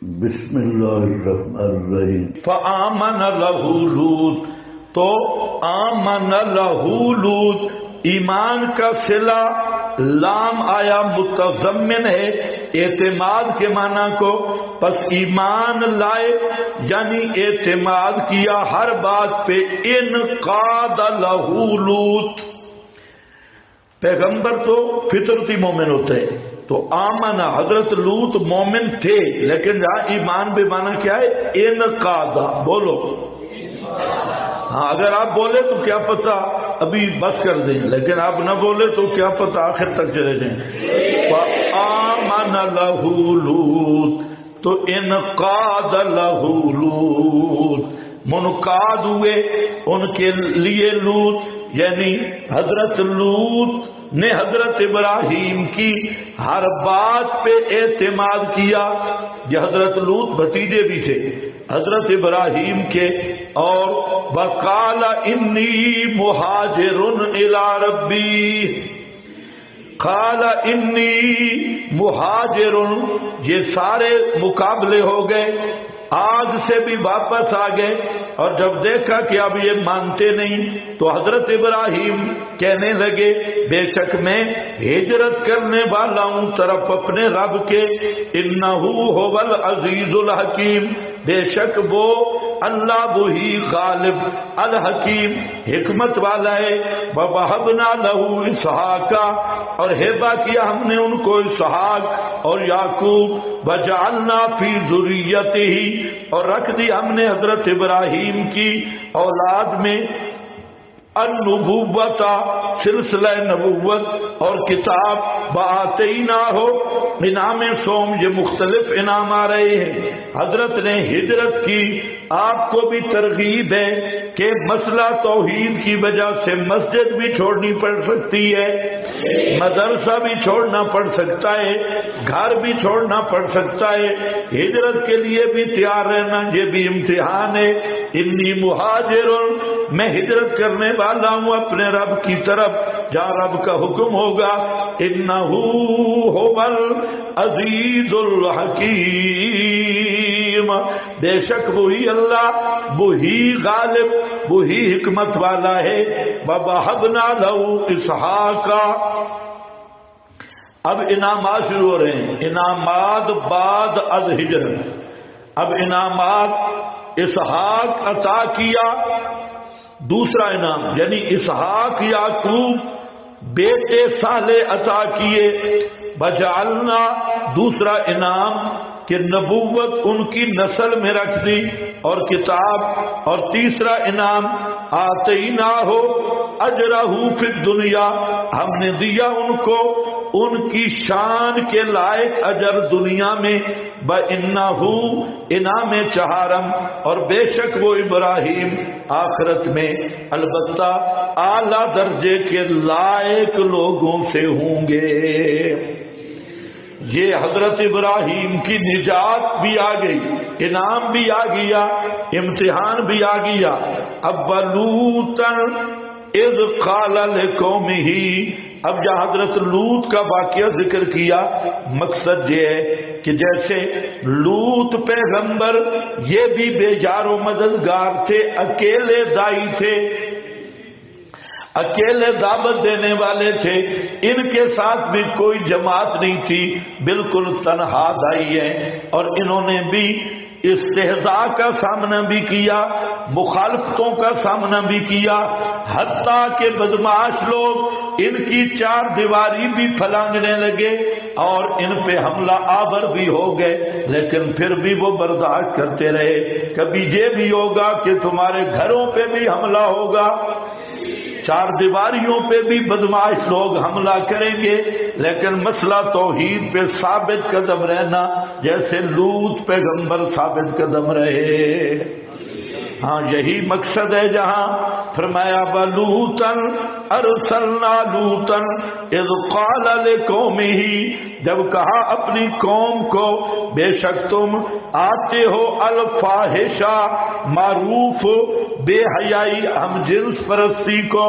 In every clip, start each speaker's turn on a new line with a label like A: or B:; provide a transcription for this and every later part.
A: بسم اللہ الرحمن الرحیم۔
B: فآمن لہ لوط، تو آمن لہ لوط، ایمان کا صلہ لام آیا متضمن ہے اعتماد کے معنی کو، پس ایمان لائے یعنی اعتماد کیا ہر بات پہ۔ انقاد لہ لوط، پیغمبر تو فطرتی مومن ہوتے ہیں، تو آمن حضرت لوط مومن تھے، لیکن جہاں ایمان بے معنی کیا ہے؟ انقادہ، بولو ہاں، اگر آپ بولے تو کیا پتہ ابھی بس کر دیں، لیکن آپ نہ بولے تو کیا پتہ آخر تک چلے جائیں۔ فآمن لہ لوط، تو انقاد لہ لوط، منقاد ہوئے ان کے لیے لوط، یعنی حضرت لوط نے حضرت ابراہیم کی ہر بات پہ اعتماد کیا۔ یہ حضرت لوط بھتیجے بھی تھے حضرت ابراہیم کے، اور وقال انی مہاجر الی ربی، قال انی مہاجر، یہ سارے مقابلے ہو گئے، آج سے بھی واپس آ گئے، اور جب دیکھا کہ اب یہ مانتے نہیں تو حضرت ابراہیم کہنے لگے بے شک میں ہجرت کرنے والا ہوں طرف اپنے رب کے، انہو هو العزیز الحکیم، بے شک وہ اللہ وہی غالب الحکیم حکمت والا ہے۔ وَوَهَبْنَا لَهُ إِسْحَاقَ، اور ہبہ کیا ہم نے ان کو اسحاق اور یعقوب، وَجَعَلْنَا فِي ذُرِّيَّتِهِ، اور رکھ دی ہم نے حضرت ابراہیم کی اولاد میں النبوت، سلسلہ نبوت اور کتاب، وآتیناہ، انعام سوم، یہ مختلف انعام آ رہے ہیں۔ حضرت نے ہجرت کی، آپ کو بھی ترغیب ہے کہ مسئلہ توحید کی وجہ سے مسجد بھی چھوڑنی پڑ سکتی ہے، مدرسہ بھی چھوڑنا پڑ سکتا ہے، گھر بھی چھوڑنا پڑ سکتا ہے، ہجرت کے لیے بھی تیار رہنا، یہ بھی امتحان ہے۔ انی مہاجر، میں ہجرت کرنے والا ہوں اپنے رب کی طرف جہاں رب کا حکم ہوگا۔ انہو هو العزیز الحکیم، بے شک وہی اللہ وہی غالب وہی حکمت والا ہے۔ وَوَهَبْنَا لَهُ إِسْحَاقَ، اب انعامات شروع ہو رہے ہیں، انعامات بعد از ہجرت۔ اب انعامات، اسحاق عطا کیا، دوسرا انعام یعنی اسحاق یعقوب بیٹے صالح عطا کیے، وجعلنا، دوسرا انعام کہ نبوت ان کی نسل میں رکھ دی اور کتاب، اور تیسرا انعام آتیناہ اجرہ فی الدنیا، ہم نے دیا ان کو ان کی شان کے لائق اجر دنیا میں، وَإِنَّهُ، انعام چہارم، اور بے شک وہ ابراہیم آخرت میں البتہ اعلیٰ درجے کے لائق لوگوں سے ہوں گے۔ یہ حضرت ابراہیم کی نجات بھی آ گئی، انعام بھی آ گیا، امتحان بھی آ گیا۔ اب لوطا اذ قال لقومہ، اب جہاں حضرت لوط کا واقعہ ذکر کیا، مقصد یہ ہے کہ جیسے لوط پیغمبر یہ بھی بے جار و مددگار تھے، اکیلے دائی تھے، اکیلے دعوت دینے والے تھے، ان کے ساتھ بھی کوئی جماعت نہیں تھی، بالکل تنہا دائی ہے، اور انہوں نے بھی استہزاء کا سامنا بھی کیا، مخالفتوں کا سامنا بھی کیا، حتیٰ کہ بدمعاش لوگ ان کی چار دیواری بھی پھلانگنے لگے اور ان پہ حملہ آور بھی ہو گئے، لیکن پھر بھی وہ برداشت کرتے رہے۔ کبھی یہ بھی ہوگا کہ تمہارے گھروں پہ بھی حملہ ہوگا، چار دیواریوں پہ بھی بدمعاش لوگ حملہ کریں گے، لیکن مسئلہ توحید پہ ثابت قدم رہنا، جیسے لوط پیغمبر ثابت قدم رہے۔ ہاں یہی مقصد ہے جہاں فرمایا وَلُوطًا أَرْسَلْنَا لُوطًا إِذْ قَالَ لِقَوْمِهِ، جب کہا اپنی قوم کو بے شک تم آتے ہو الفاحشہ، معروف بے حیائی ہم جنس پرستی کو،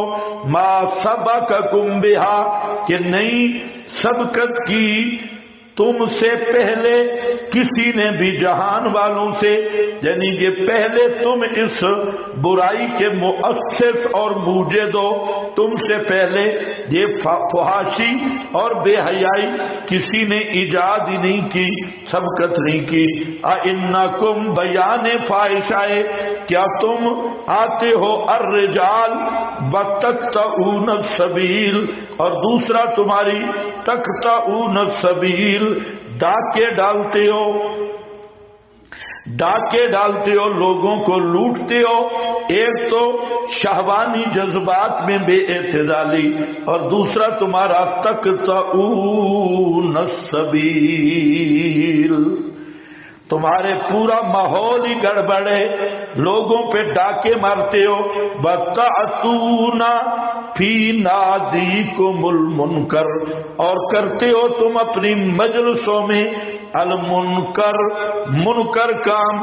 B: ما سبقکم بہا، کہ نہیں سبقت کی تم سے پہلے کسی نے بھی جہان والوں سے، یعنی یہ پہلے تم اس برائی کے مؤسس اور موجد ہو، تم سے پہلے یہ فحاشی اور بے حیائی کسی نے ایجاد ہی نہیں کی، سبقت نہیں کی۔ اِنَّکُمْ بیان فاحشہ، کیا تم آتے ہو الرجال وتقطعون السبیل، اور دوسرا تمہاری تقطعون السبیل، ڈاکے ڈالتے ہو لوگوں کو لوٹتے ہو، ایک تو شہوانی جذبات میں بے اعتدالی، اور دوسرا تمہارا تقطعون السبیل، تمہارے پورا ماحول ہی گڑبڑ ہے، لوگوں پہ ڈاکے مارتے ہو۔ وَتَعْتُونَ فِي نَادِيكُمُ الْمُنْكَرَ، اور کرتے ہو تم اپنی مجلسوں میں المنکر، منکر کام،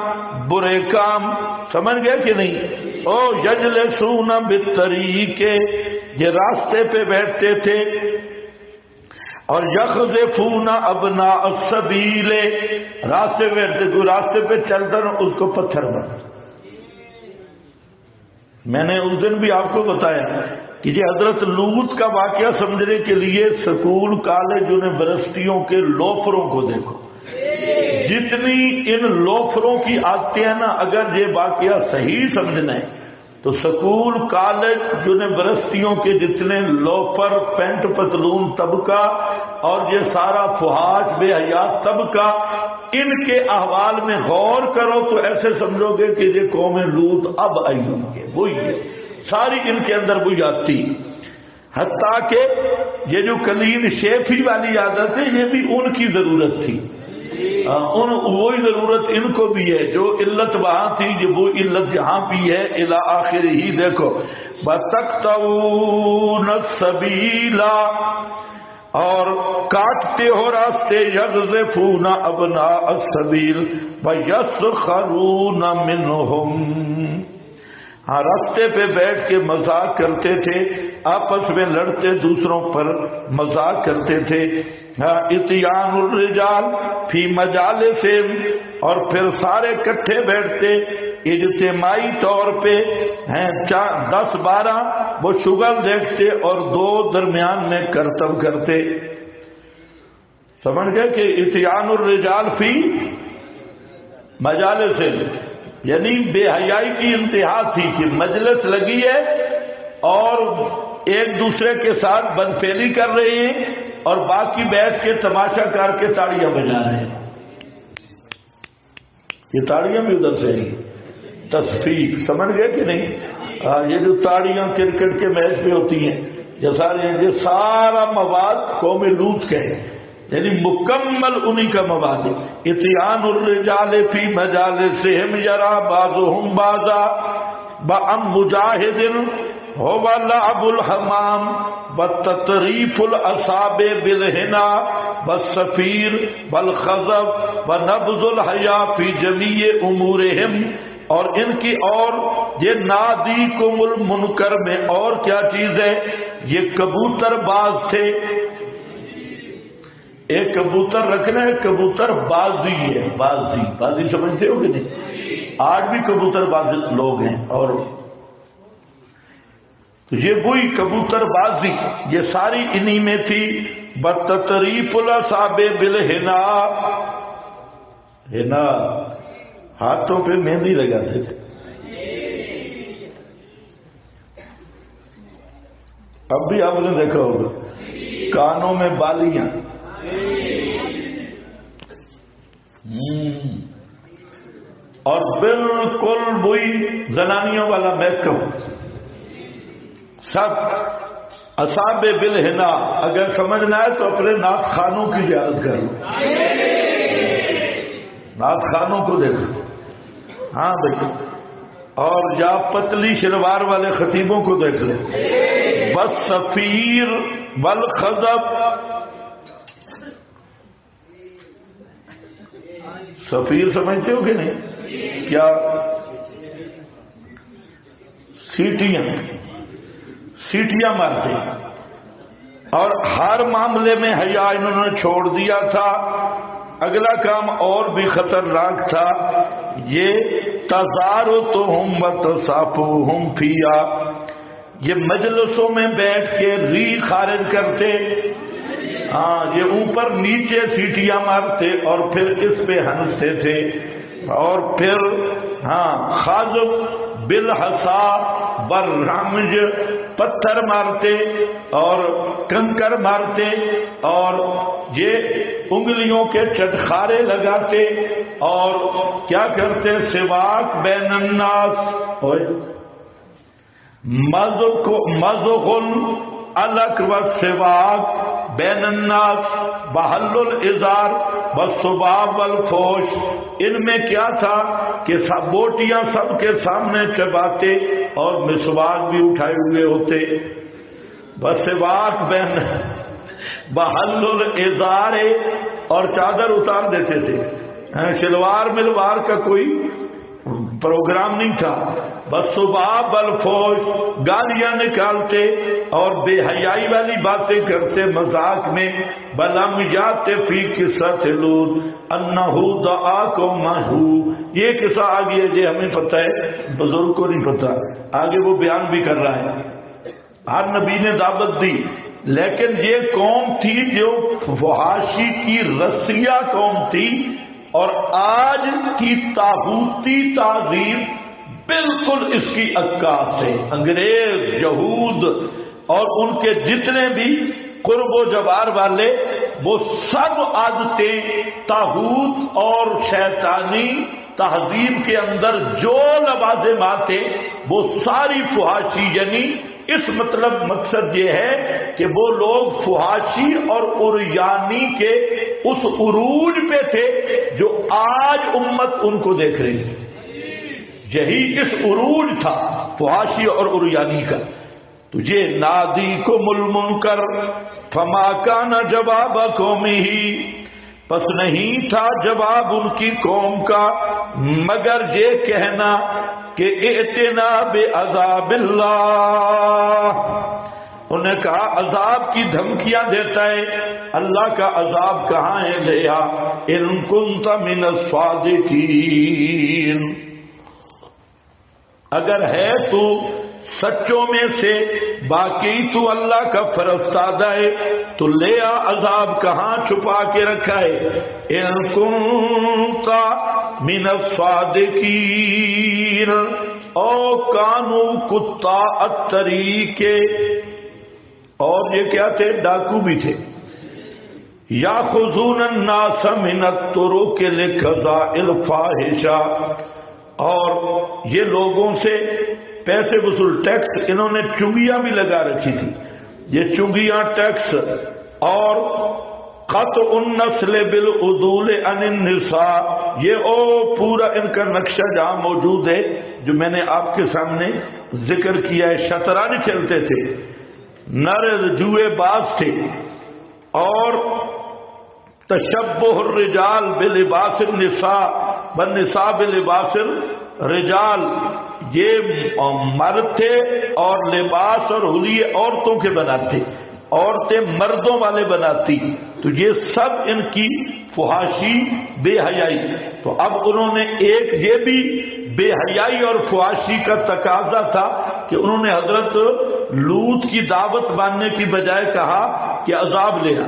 B: برے کام، سمجھ گئے کہ نہیں؟ او یجلسون بالطریق، یہ راستے پہ بیٹھتے تھے، اور یخذفون ابناء السبیل، راستے پہ چلتا نا اس کو پتھر مار۔ میں نے اس دن بھی آپ کو بتایا کہ یہ حضرت لوط کا واقعہ سمجھنے کے لیے سکول کالج یونیورسٹیوں کے لوفروں کو دیکھو، جتنی ان لوفروں کی عادتیں ہیں نا، اگر یہ واقعہ صحیح سمجھنا ہے تو سکول کالج یونیورسٹیوں کے جتنے لوفر، پینٹ پتلون طبقہ اور یہ سارا فحاش بے حیا طبقہ، ان کے احوال میں غور کرو تو ایسے سمجھو گے کہ یہ قوم لوط اب آئی ہوئی ہے، وہی ہے، ساری ان کے اندر وہی آتی، حتیٰ کہ یہ جو کلین شیفی والی عادت ہے یہ بھی ان کی ضرورت تھی، وہی ضرورت ان کو بھی ہے، جو علت وہاں تھی یہ وہ علت یہاں بھی ہے، الی آخر ہی۔ دیکھو وَتَقْطَعُونَ السَّبِيلَ، اور کاٹتے ہو راستے، یغزفون ابناء السبیل ویسخرون منہم، ہاں راستے پہ بیٹھ کے مذاق کرتے تھے، آپس میں لڑتے، دوسروں پر مذاق کرتے تھے۔ اتیان الرجال فی مجالسہم، اور پھر کٹھے کٹھے بیٹھتے اجتماعی طور پہ، 10-12 وہ شغل دیکھتے اور 2 درمیان میں کرتب کرتے، سمجھ گئے کہ اتیان الرجال فی مجالسہم، یعنی بے حیائی کی انتہا تھی کہ مجلس لگی ہے اور ایک دوسرے کے ساتھ بدفعلی کر رہے ہیں اور باقی بیٹھ کے تماشا کر کے تاڑیاں بجا رہے ہیں، یہ تاڑیاں بھی ادھر سے ہی تصفیق، سمجھ گئے کہ نہیں؟ یہ جو تاڑیاں کرکٹ کے میچ پہ ہوتی ہیں، یہ سارا مواد قوم لوط کا ہے، یعنی مکمل انہی کا مواد ہے۔ اتیان الرجال فی مجالسہم یرا بعضهم بعضا بأم مجاہد هو لعب الحمام وتطریف الاصابع بالحنا والصفیر والخزف ونبذ الحیا فی جمیع امورہم، اور ان کی اور یہ نادیکم المنکر میں اور کیا چیز ہے؟ یہ کبوتر باز تھے، ایک کبوتر رکھنا ہے، کبوتر بازی ہے، بازی سمجھتے ہو کہ نہیں؟ آج بھی کبوتر باز لوگ ہیں، اور یہ وہی کبوتر بازی یہ ساری انہی میں تھی۔ بتطریف الاصابع بالحنا، حنا ہاتھوں پہ مہندی لگاتے تھے، اب بھی آپ نے دیکھا ہوگا، کانوں میں بالیاں، اور بالکل وہی زنانیوں والا میک اپ، سب اصابع بالحنا۔ اگر سمجھنا ہے تو اپنے ناک خانوں کی زیارت کر لو، ناک خانوں کو دیکھو، ہاں دیکھو، اور جا پتلی شلوار والے خطیبوں کو دیکھ لیں، بس صفیر والخزف، صفیر سمجھتے ہو کہ نہیں؟ کیا سیٹیاں مارتے، اور ہر معاملے میں حیا انہوں نے چھوڑ دیا تھا. اگلا کام اور بھی خطرناک تھا، یہ تزارتہم وتصافوہم فیہا، یہ مجلسوں میں بیٹھ کے ری خارج کرتے، یہ اوپر نیچے سیٹیاں مارتے اور پھر اس پہ ہنستے تھے، اور پھر خاضب بالحصا بالرمج، پتھر مارتے اور کنکر مارتے اور یہ انگلیوں کے چٹخارے لگاتے اور کیا کرتے، سواک بین الناس، مزغل الک و سواک بین الناس، بحل الازار والصباب والفوش. ان میں کیا تھا کہ سب بوٹیاں سب کے سامنے چباتے اور مسواک بھی اٹھائے ہوئے ہوتے. بسواک بین بحل الازار، اور چادر اتار دیتے تھے. شلوار ملوار کا کوئی پروگرام نہیں تھا. بسباب الفوش، گالیاں نکالتے اور بے حیائی والی باتیں کرتے مذاق میں. بلم یات فی قصۃ لوط انہ دعا قومہ، یہ قصہ آگے ہے یہ ہمیں پتہ ہے، بزرگ کو نہیں پتہ. آگے وہ بیان بھی کر رہا ہے. ہر نبی نے دعوت دی، لیکن یہ قوم تھی جو فحاشی کی رسیہ قوم تھی، اور آج کی طاغوتی تعظیم بالکل اس کی عکاس ہے. انگریز، یہود اور ان کے جتنے بھی قرب و جوار والے، وہ سب عادتیں طاغوت اور شیطانی تہذیب کے اندر جو لوازمات ہیں وہ ساری فحاشی، یعنی اس مقصد یہ ہے کہ وہ لوگ فحاشی اور عریانی کے اس عروج پہ تھے جو آج امت ان کو دیکھ رہی ہے. یہی اس عروج تھا فحاشی اور عریانی کا. تجھے نادی کو المنکر فما کان جواب قومہ، پس نہیں تھا جواب ان کی قوم کا مگر یہ کہنا کہ ائتنا بعذاب اللہ. انہیں کہا عذاب کی دھمکیاں دیتا ہے، اللہ کا عذاب کہاں ہے، لیا ان کنت من الصادقین، اگر ہے تو سچوں میں سے، باقی تو اللہ کا فرستادہ ہے، تو لے آ عذاب کہاں چھپا کے رکھا ہے. ان کنت من الصادقین او کانو کتا الطریق، اور یہ کیا تھے، ڈاکو بھی تھے. یاخذون الناس من الطرق لقضاء الفاحشہ، اور یہ لوگوں سے پیسے وصول، ٹیکس، انہوں نے چنگیاں بھی لگا رکھی تھی. یہ چنگیاں، ٹیکس، اور قطع النسل بالعدول عن النساء، یہ پورا ان کا نقشہ جہاں موجود ہے جو میں نے آپ کے سامنے ذکر کیا ہے. شطرنج کھیلتے تھے، نر جوئے باز تھے، اور تشبہ الرجال بلباس النساء والنساء بلباس الرجال، یہ مرد تھے اور لباس اور حلیے عورتوں کے بناتے، عورتیں مردوں والے بناتی. تو یہ سب ان کی فحاشی، بے حیائی. تو اب انہوں نے ایک یہ بھی بے حیائی اور فحاشی کا تقاضا تھا کہ انہوں نے حضرت لوط کی دعوت ماننے کی بجائے کہا کہ عذاب لے آ.